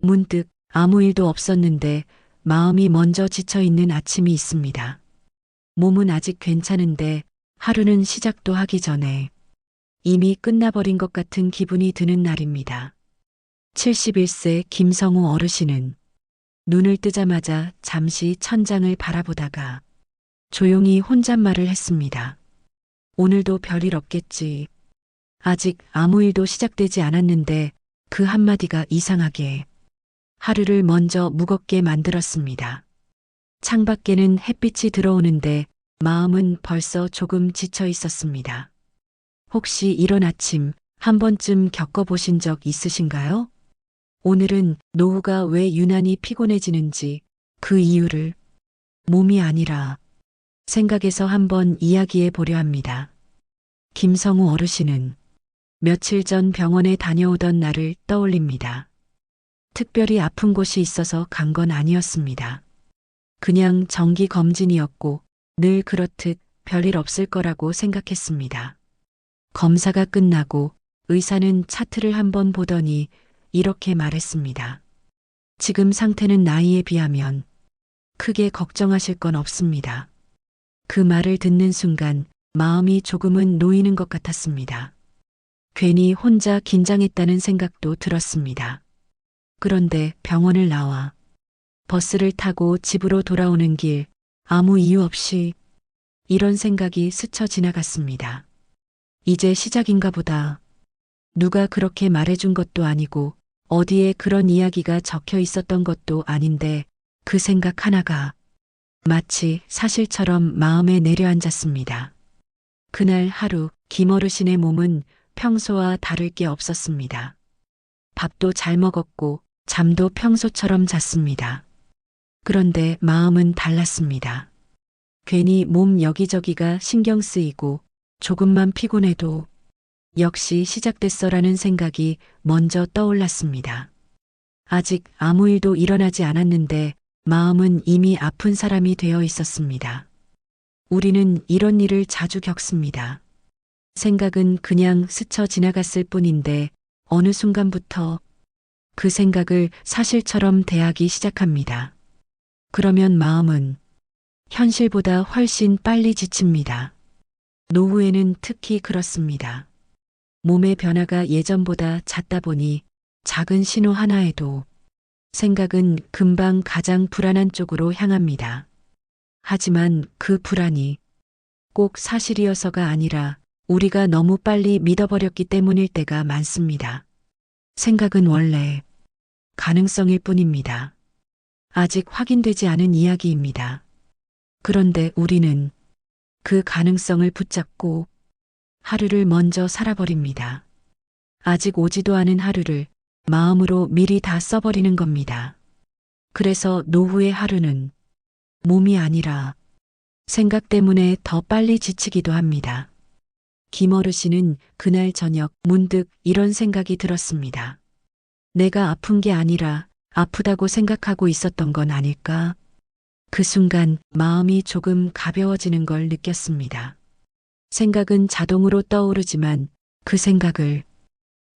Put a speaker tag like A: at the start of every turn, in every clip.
A: 문득 아무 일도 없었는데 마음이 먼저 지쳐 있는 아침이 있습니다. 몸은 아직 괜찮은데 하루는 시작도 하기 전에 이미 끝나버린 것 같은 기분이 드는 날입니다. 71세 김성우 어르신은 눈을 뜨자마자 잠시 천장을 바라보다가 조용히 혼잣말을 했습니다. 오늘도 별일 없겠지. 아직 아무 일도 시작되지 않았는데 그 한마디가 이상하게 하루를 먼저 무겁게 만들었습니다. 창밖에는 햇빛이 들어오는데 마음은 벌써 조금 지쳐 있었습니다. 혹시 이런 아침 한 번쯤 겪어보신 적 있으신가요? 오늘은 노후가 왜 유난히 피곤해지는지 그 이유를 몸이 아니라 생각에서 한번 이야기해 보려 합니다. 김성우 어르신은 며칠 전 병원에 다녀오던 날을 떠올립니다. 특별히 아픈 곳이 있어서 간 건 아니었습니다. 그냥 정기 검진이었고 늘 그렇듯 별일 없을 거라고 생각했습니다. 검사가 끝나고 의사는 차트를 한번 보더니 이렇게 말했습니다. 지금 상태는 나이에 비하면 크게 걱정하실 건 없습니다. 그 말을 듣는 순간 마음이 조금은 놓이는 것 같았습니다. 괜히 혼자 긴장했다는 생각도 들었습니다. 그런데 병원을 나와 버스를 타고 집으로 돌아오는 길 아무 이유 없이 이런 생각이 스쳐 지나갔습니다. 이제 시작인가 보다. 누가 그렇게 말해준 것도 아니고 어디에 그런 이야기가 적혀 있었던 것도 아닌데 그 생각 하나가 마치 사실처럼 마음에 내려앉았습니다. 그날 하루 김어르신의 몸은 평소와 다를 게 없었습니다. 밥도 잘 먹었고 잠도 평소처럼 잤습니다. 그런데 마음은 달랐습니다. 괜히 몸 여기저기가 신경 쓰이고 조금만 피곤해도 역시 시작됐어라는 생각이 먼저 떠올랐습니다. 아직 아무 일도 일어나지 않았는데 마음은 이미 아픈 사람이 되어 있었습니다. 우리는 이런 일을 자주 겪습니다. 생각은 그냥 스쳐 지나갔을 뿐인데 어느 순간부터 그 생각을 사실처럼 대하기 시작합니다. 그러면 마음은 현실보다 훨씬 빨리 지칩니다. 노후에는 특히 그렇습니다. 몸의 변화가 예전보다 잦다 보니 작은 신호 하나에도 생각은 금방 가장 불안한 쪽으로 향합니다. 하지만 그 불안이 꼭 사실이어서가 아니라 우리가 너무 빨리 믿어버렸기 때문일 때가 많습니다. 생각은 원래 가능성일 뿐입니다. 아직 확인되지 않은 이야기입니다. 그런데 우리는 그 가능성을 붙잡고 하루를 먼저 살아버립니다. 아직 오지도 않은 하루를 마음으로 미리 다 써버리는 겁니다. 그래서 노후의 하루는 몸이 아니라 생각 때문에 더 빨리 지치기도 합니다. 김어르신은 그날 저녁 문득 이런 생각이 들었습니다. 내가 아픈 게 아니라 아프다고 생각하고 있었던 건 아닐까? 그 순간 마음이 조금 가벼워지는 걸 느꼈습니다. 생각은 자동으로 떠오르지만 그 생각을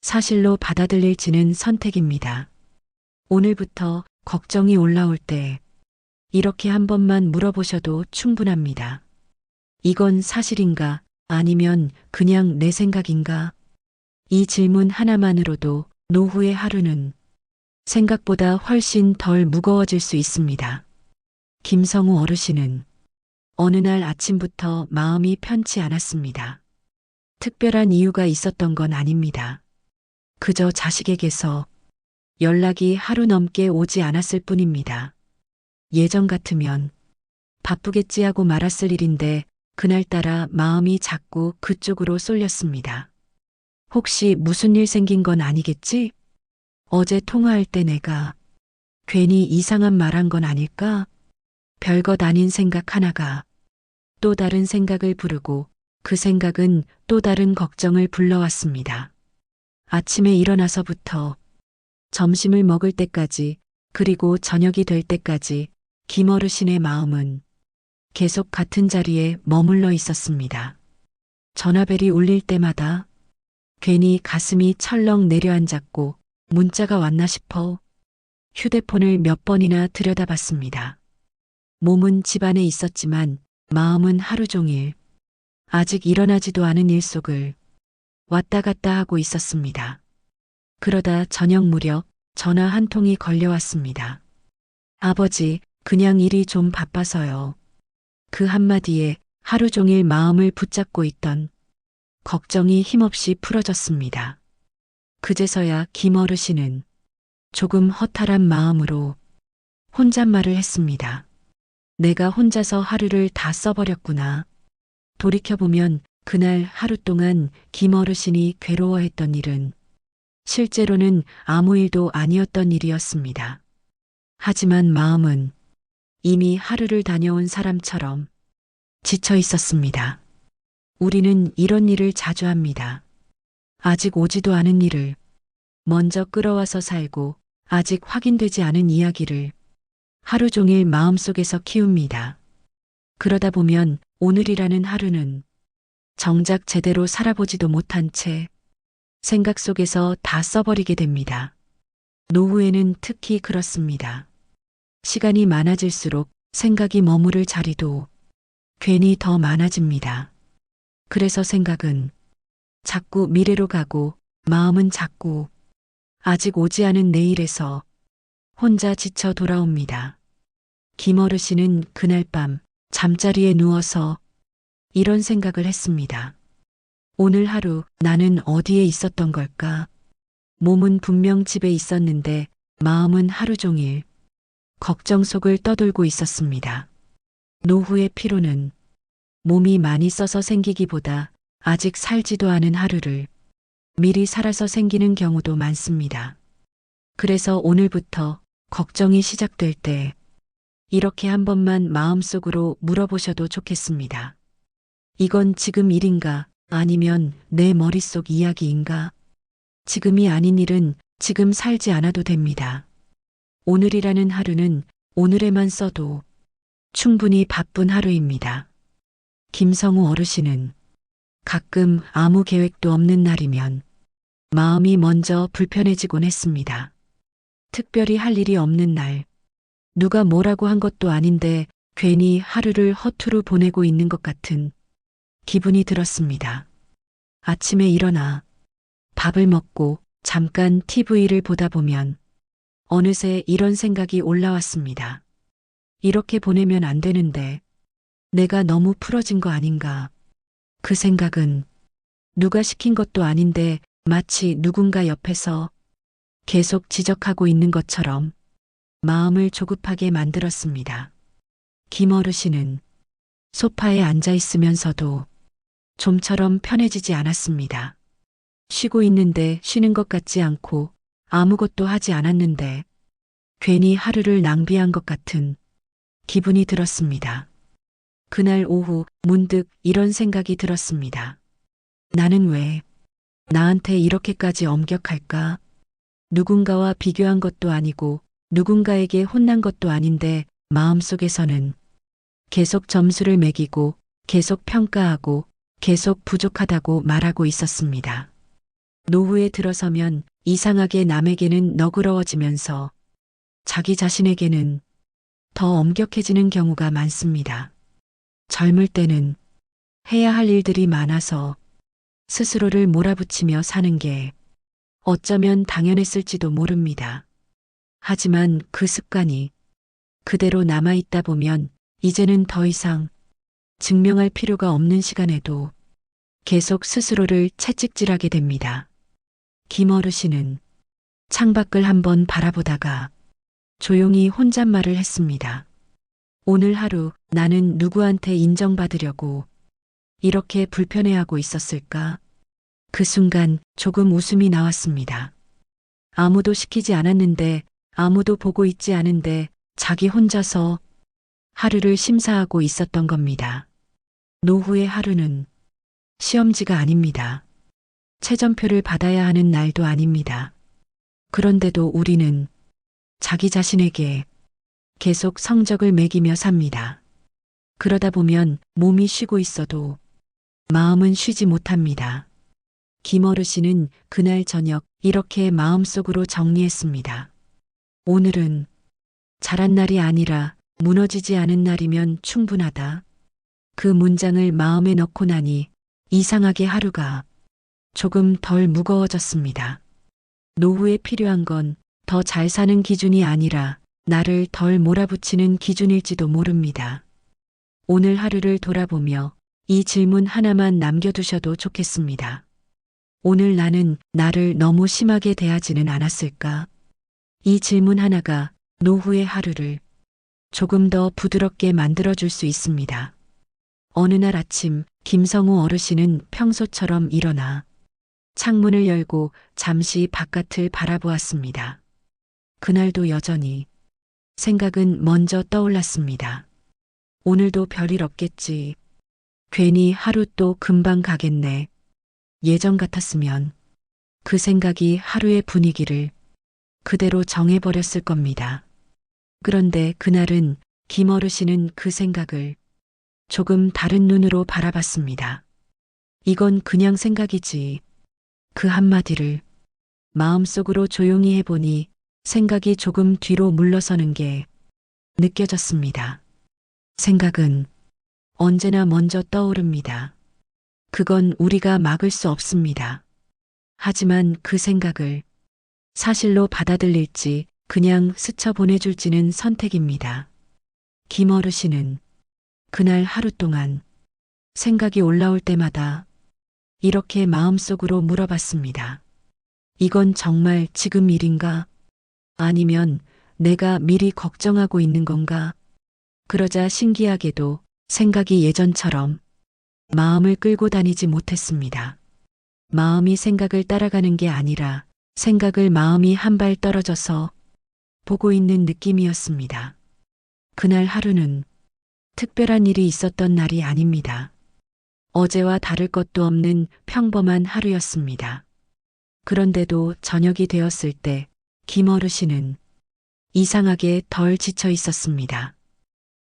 A: 사실로 받아들일지는 선택입니다. 오늘부터 걱정이 올라올 때 이렇게 한 번만 물어보셔도 충분합니다. 이건 사실인가? 아니면 그냥 내 생각인가? 이 질문 하나만으로도 노후의 하루는 생각보다 훨씬 덜 무거워질 수 있습니다. 김성우 어르신은 어느 날 아침부터 마음이 편치 않았습니다. 특별한 이유가 있었던 건 아닙니다. 그저 자식에게서 연락이 하루 넘게 오지 않았을 뿐입니다. 예전 같으면 바쁘겠지 하고 말았을 일인데 그날따라 마음이 자꾸 그쪽으로 쏠렸습니다. 혹시 무슨 일 생긴 건 아니겠지? 어제 통화할 때 내가 괜히 이상한 말 한 건 아닐까? 별것 아닌 생각 하나가 또 다른 생각을 부르고 그 생각은 또 다른 걱정을 불러왔습니다. 아침에 일어나서부터 점심을 먹을 때까지 그리고 저녁이 될 때까지 김어르신의 마음은 계속 같은 자리에 머물러 있었습니다. 전화벨이 울릴 때마다 괜히 가슴이 철렁 내려앉았고 문자가 왔나 싶어 휴대폰을 몇 번이나 들여다봤습니다. 몸은 집 안에 있었지만 마음은 하루 종일 아직 일어나지도 않은 일 속을 왔다 갔다 하고 있었습니다. 그러다 저녁 무렵 전화 한 통이 걸려왔습니다. 아버지, 그냥 일이 좀 바빠서요. 그 한마디에 하루 종일 마음을 붙잡고 있던 걱정이 힘없이 풀어졌습니다. 그제서야 김 어르신은 조금 허탈한 마음으로 혼잣말을 했습니다. 내가 혼자서 하루를 다 써버렸구나. 돌이켜보면 그날 하루 동안 김 어르신이 괴로워했던 일은 실제로는 아무 일도 아니었던 일이었습니다. 하지만 마음은 이미 하루를 다녀온 사람처럼 지쳐 있었습니다. 우리는 이런 일을 자주 합니다. 아직 오지도 않은 일을 먼저 끌어와서 살고 아직 확인되지 않은 이야기를 하루 종일 마음속에서 키웁니다. 그러다 보면 오늘이라는 하루는 정작 제대로 살아보지도 못한 채 생각 속에서 다 써버리게 됩니다. 노후에는 특히 그렇습니다. 시간이 많아질수록 생각이 머무를 자리도 괜히 더 많아집니다. 그래서 생각은 자꾸 미래로 가고 마음은 자꾸 아직 오지 않은 내일에서 혼자 지쳐 돌아옵니다. 김 어르신은 그날 밤 잠자리에 누워서 이런 생각을 했습니다. 오늘 하루 나는 어디에 있었던 걸까? 몸은 분명 집에 있었는데 마음은 하루 종일 걱정 속을 떠돌고 있었습니다. 노후의 피로는 몸이 많이 써서 생기기보다 아직 살지도 않은 하루를 미리 살아서 생기는 경우도 많습니다. 그래서 오늘부터 걱정이 시작될 때 이렇게 한 번만 마음속으로 물어보셔도 좋겠습니다. 이건 지금 일인가? 아니면 내 머릿속 이야기인가? 지금이 아닌 일은 지금 살지 않아도 됩니다. 오늘이라는 하루는 오늘에만 써도 충분히 바쁜 하루입니다. 김성우 어르신은 가끔 아무 계획도 없는 날이면 마음이 먼저 불편해지곤 했습니다. 특별히 할 일이 없는 날, 누가 뭐라고 한 것도 아닌데 괜히 하루를 허투루 보내고 있는 것 같은 기분이 들었습니다. 아침에 일어나 밥을 먹고 잠깐 TV를 보다 보면 어느새 이런 생각이 올라왔습니다. 이렇게 보내면 안 되는데 내가 너무 풀어진 거 아닌가. 그 생각은 누가 시킨 것도 아닌데 마치 누군가 옆에서 계속 지적하고 있는 것처럼 마음을 조급하게 만들었습니다. 김 어르신은 소파에 앉아 있으면서도 좀처럼 편해지지 않았습니다. 쉬고 있는데 쉬는 것 같지 않고 아무것도 하지 않았는데 괜히 하루를 낭비한 것 같은 기분이 들었습니다. 그날 오후 문득 이런 생각이 들었습니다. 나는 왜 나한테 이렇게까지 엄격할까? 누군가와 비교한 것도 아니고 누군가에게 혼난 것도 아닌데 마음속에서는 계속 점수를 매기고 계속 평가하고 계속 부족하다고 말하고 있었습니다. 노후에 들어서면 이상하게 남에게는 너그러워지면서 자기 자신에게는 더 엄격해지는 경우가 많습니다. 젊을 때는 해야 할 일들이 많아서 스스로를 몰아붙이며 사는 게 어쩌면 당연했을지도 모릅니다. 하지만 그 습관이 그대로 남아있다 보면 이제는 더 이상 증명할 필요가 없는 시간에도 계속 스스로를 채찍질하게 됩니다. 김 어르신은 창밖을 한번 바라보다가 조용히 혼잣말을 했습니다. 오늘 하루 나는 누구한테 인정받으려고 이렇게 불편해하고 있었을까? 그 순간 조금 웃음이 나왔습니다. 아무도 시키지 않았는데 아무도 보고 있지 않은데 자기 혼자서 하루를 심사하고 있었던 겁니다. 노후의 하루는 시험지가 아닙니다. 채점표를 받아야 하는 날도 아닙니다. 그런데도 우리는 자기 자신에게 계속 성적을 매기며 삽니다. 그러다 보면 몸이 쉬고 있어도 마음은 쉬지 못합니다. 김 어르신은 그날 저녁 이렇게 마음속으로 정리했습니다. 오늘은 잘한 날이 아니라 무너지지 않은 날이면 충분하다. 그 문장을 마음에 넣고 나니 이상하게 하루가 조금 덜 무거워졌습니다. 노후에 필요한 건 더 잘 사는 기준이 아니라 나를 덜 몰아붙이는 기준일지도 모릅니다. 오늘 하루를 돌아보며 이 질문 하나만 남겨두셔도 좋겠습니다. 오늘 나는 나를 너무 심하게 대하지는 않았을까? 이 질문 하나가 노후의 하루를 조금 더 부드럽게 만들어줄 수 있습니다. 어느 날 아침 김성우 어르신은 평소처럼 일어나 창문을 열고 잠시 바깥을 바라보았습니다. 그날도 여전히 생각은 먼저 떠올랐습니다. 오늘도 별일 없겠지. 괜히 하루 또 금방 가겠네. 예전 같았으면 그 생각이 하루의 분위기를 그대로 정해버렸을 겁니다. 그런데 그날은 김 어르신은 그 생각을 조금 다른 눈으로 바라봤습니다. 이건 그냥 생각이지. 그 한마디를 마음속으로 조용히 해보니 생각이 조금 뒤로 물러서는 게 느껴졌습니다. 생각은 언제나 먼저 떠오릅니다. 그건 우리가 막을 수 없습니다. 하지만 그 생각을 사실로 받아들일지 그냥 스쳐 보내줄지는 선택입니다. 김 어르신은 그날 하루 동안 생각이 올라올 때마다 이렇게 마음속으로 물어봤습니다. 이건 정말 지금 일인가? 아니면 내가 미리 걱정하고 있는 건가? 그러자 신기하게도 생각이 예전처럼 마음을 끌고 다니지 못했습니다. 마음이 생각을 따라가는 게 아니라 생각을 마음이 한 발 떨어져서 보고 있는 느낌이었습니다. 그날 하루는 특별한 일이 있었던 날이 아닙니다. 어제와 다를 것도 없는 평범한 하루였습니다. 그런데도 저녁이 되었을 때 김 어르신은 이상하게 덜 지쳐 있었습니다.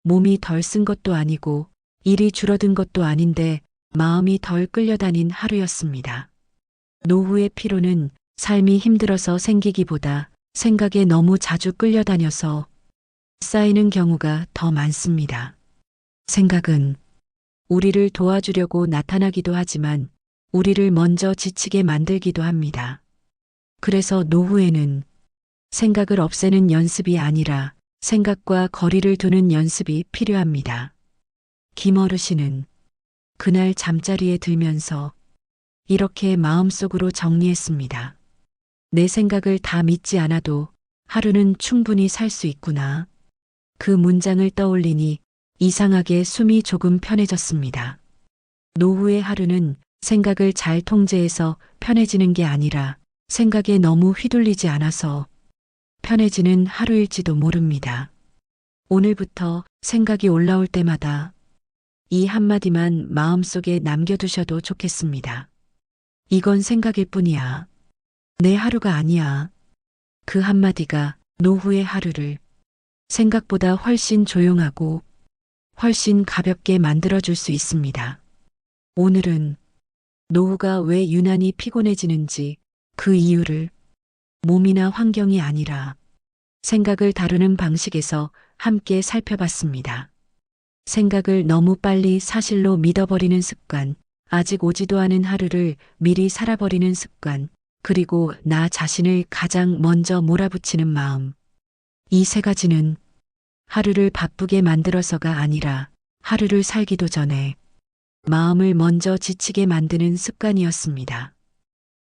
A: 몸이 덜 쓴 것도 아니고 일이 줄어든 것도 아닌데 마음이 덜 끌려다닌 하루였습니다. 노후의 피로는 삶이 힘들어서 생기기보다 생각에 너무 자주 끌려다녀서 쌓이는 경우가 더 많습니다. 생각은 우리를 도와주려고 나타나기도 하지만 우리를 먼저 지치게 만들기도 합니다. 그래서 노후에는 생각을 없애는 연습이 아니라 생각과 거리를 두는 연습이 필요합니다. 김 어르신은 그날 잠자리에 들면서 이렇게 마음속으로 정리했습니다. 내 생각을 다 믿지 않아도 하루는 충분히 살 수 있구나. 그 문장을 떠올리니 이상하게 숨이 조금 편해졌습니다. 노후의 하루는 생각을 잘 통제해서 편해지는 게 아니라 생각에 너무 휘둘리지 않아서 편해지는 하루일지도 모릅니다. 오늘부터 생각이 올라올 때마다 이 한마디만 마음속에 남겨두셔도 좋겠습니다. 이건 생각일 뿐이야. 내 하루가 아니야. 그 한마디가 노후의 하루를 생각보다 훨씬 조용하고 훨씬 가볍게 만들어줄 수 있습니다. 오늘은 노후가 왜 유난히 피곤해지는지 그 이유를 몸이나 환경이 아니라 생각을 다루는 방식에서 함께 살펴봤습니다. 생각을 너무 빨리 사실로 믿어버리는 습관, 아직 오지도 않은 하루를 미리 살아버리는 습관, 그리고 나 자신을 가장 먼저 몰아붙이는 마음. 이 세 가지는 하루를 바쁘게 만들어서가 아니라 하루를 살기도 전에 마음을 먼저 지치게 만드는 습관이었습니다.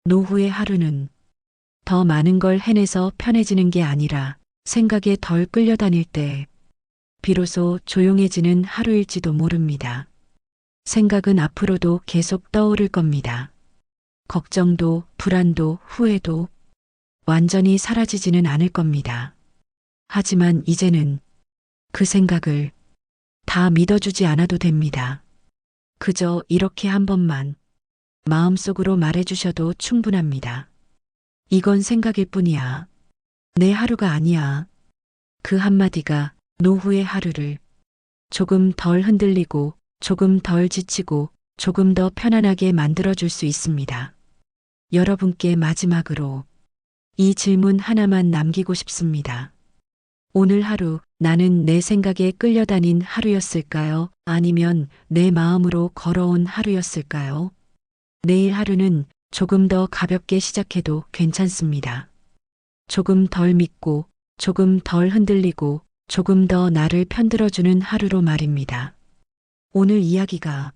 A: 노후의 하루는 더 많은 걸 해내서 편해지는 게 아니라 생각에 덜 끌려다닐 때 비로소 조용해지는 하루일지도 모릅니다. 생각은 앞으로도 계속 떠오를 겁니다. 걱정도 불안도 후회도 완전히 사라지지는 않을 겁니다. 하지만 이제는 그 생각을 다 믿어주지 않아도 됩니다. 그저 이렇게 한 번만 마음속으로 말해주셔도 충분합니다. 이건 생각일 뿐이야. 내 하루가 아니야. 그 한마디가 노후의 하루를 조금 덜 흔들리고 조금 덜 지치고 조금 더 편안하게 만들어줄 수 있습니다. 여러분께 마지막으로 이 질문 하나만 남기고 싶습니다. 오늘 하루 나는 내 생각에 끌려다닌 하루였을까요? 아니면 내 마음으로 걸어온 하루였을까요? 내일 하루는 조금 더 가볍게 시작해도 괜찮습니다. 조금 덜 믿고, 조금 덜 흔들리고, 조금 더 나를 편들어주는 하루로 말입니다. 오늘 이야기가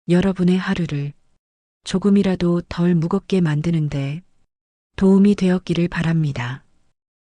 A: 여러분의 하루를 조금이라도 덜 무겁게 만드는데 도움이 되었기를 바랍니다.